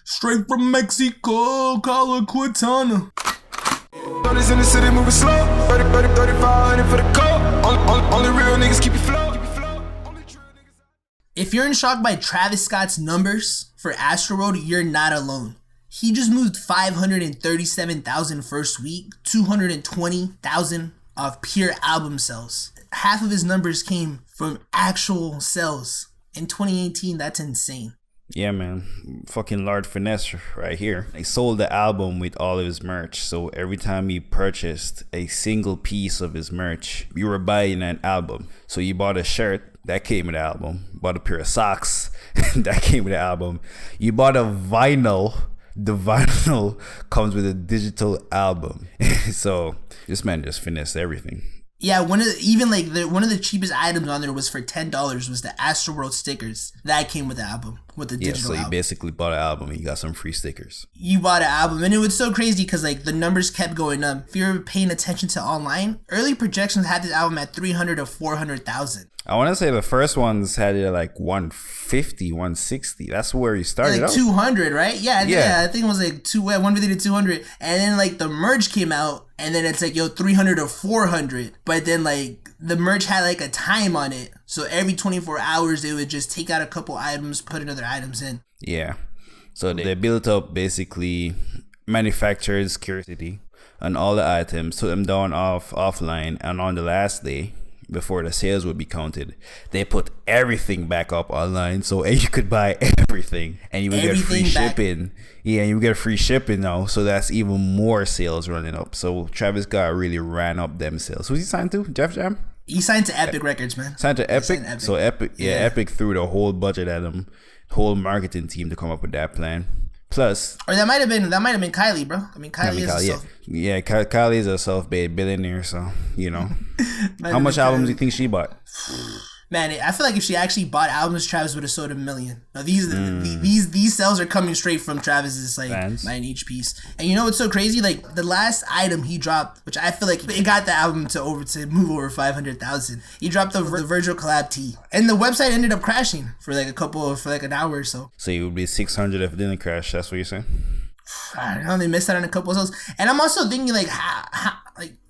Straight from Mexico, Calaquitana. In the city moving slow. 3500 for the coat. Only real niggas keep you flow. If you're in shock by Travis Scott's numbers for Astroworld, you're not alone. He just moved 537,000 first week, 220,000 of pure album sales. Half of his numbers came from actual sales. In 2018, that's insane. Yeah, man. Fucking Lord Finesse right here. He sold the album with all of his merch. So every time you purchased a single piece of his merch, you were buying an album. So you bought a shirt, that came with the album. Bought a pair of socks, that came with the album. You bought a vinyl. The vinyl comes with a digital album. So this man just finessed everything. Yeah, one of the cheapest items on there was for $10 was the Astroworld stickers. That came with the album, with the digital album. So you basically bought an album and you got some free stickers. You bought an album, and it was so crazy because like the numbers kept going up. If you're paying attention to online, early projections had this album at 300 to 400,000. I want to say the first ones had it like 150, 160. That's where he started like out. 200, right? Yeah, I think it was like 150 to 200. And then like the merge came out, and then it's like, 300 to 400. But then like the merge had like a time on it. So every 24 hours, they would just take out a couple items, put another items in. Yeah. So they built up basically manufactured scarcity on all the items, took them down offline, and on the last day, before the sales would be counted, they put everything back up online, so you could buy everything and you would get free shipping. Yeah, you would get free shipping now, so that's even more sales running up. So Travis Scott really ran up them sales. Who's he signed to? Jeff Jam? He signed to Epic Records, man. Signed to Epic? So Epic, Epic threw the whole budget at him, whole marketing team to come up with that plan. Plus, or that might have been Kylie, bro. I mean, Kylie Kylie is a self-made billionaire, so how much albums do you think she bought? Man, I feel like if she actually bought albums, Travis would have sold 1 million. Now these sales are coming straight from Travis's like buying each piece. And you know what's so crazy? Like the last item he dropped, which I feel like it got the album to move over 500,000. He dropped the Virgil collab tee, and the website ended up crashing for like an hour or so. So it would be 600 if it didn't crash. That's what you're saying? I don't know. They missed out on a couple of sales, and I'm also thinking like,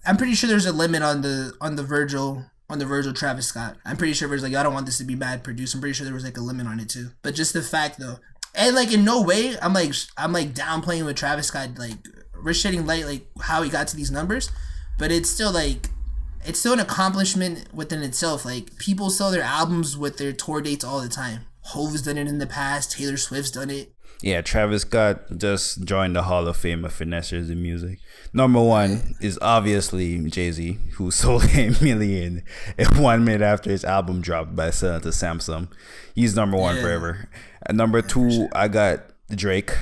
I'm pretty sure there's a limit on the Virgil. On the Virgil Travis Scott. I'm pretty sure it was like, I don't want this to be bad produced. I'm pretty sure there was like a limit on it too. But just the fact though, and like in no way I'm like downplaying with Travis Scott, like we're shedding light like how he got to these numbers, but it's still an accomplishment within itself. Like people sell their albums with their tour dates all the time. Hove's done it in the past. Taylor Swift's done it. Yeah, Travis Scott just joined the Hall of Fame of finessers in music. Number one is obviously Jay-Z, who sold 1 million in 1 minute after his album dropped by selling to Samsung. He's number one forever. And number two, I got Drake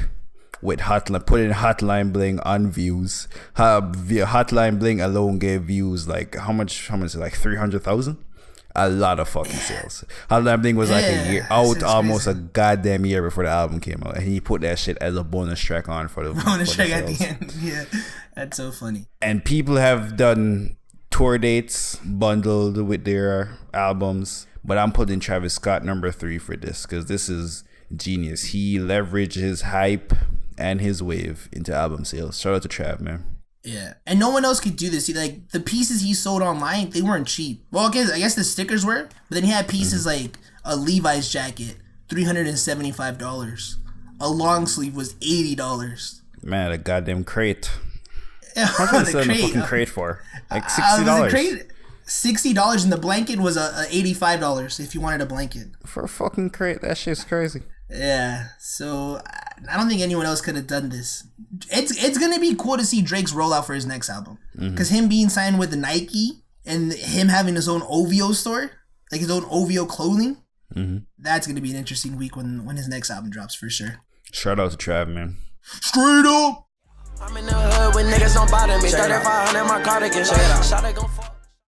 with putting Hotline Bling on views. Hotline Bling alone gave views like how much? Like 300,000. A lot of fucking sales. Hotline Bling was like a year out, almost a goddamn year before the album came out, and he put that shit as a bonus track on for the bonus track at the end. Yeah, that's so funny. And people have done tour dates bundled with their albums, but I'm putting Travis Scott number 3 for this because this is genius. He leveraged his hype and his wave into album sales. Shout out to Trav, man. Yeah, and no one else could do this. Like the pieces he sold online, they weren't cheap. Well, I guess the stickers were, but then he had pieces like a Levi's jacket, $375. A long sleeve was $80. Man, a goddamn crate. How much a fucking crate for? Like $60. $60, and the blanket was $85 if you wanted a blanket. For a fucking crate, that shit's crazy. Yeah, so I don't think anyone else could have done this. It's gonna be cool to see Drake's rollout for his next album, because him being signed with the Nike and him having his own OVO store, like his own OVO clothing, that's gonna be an interesting week when his next album drops for sure. Shout out to Trav, man. Straight up. I'm in the hood with niggas don't bother me. 3500 my cardigan.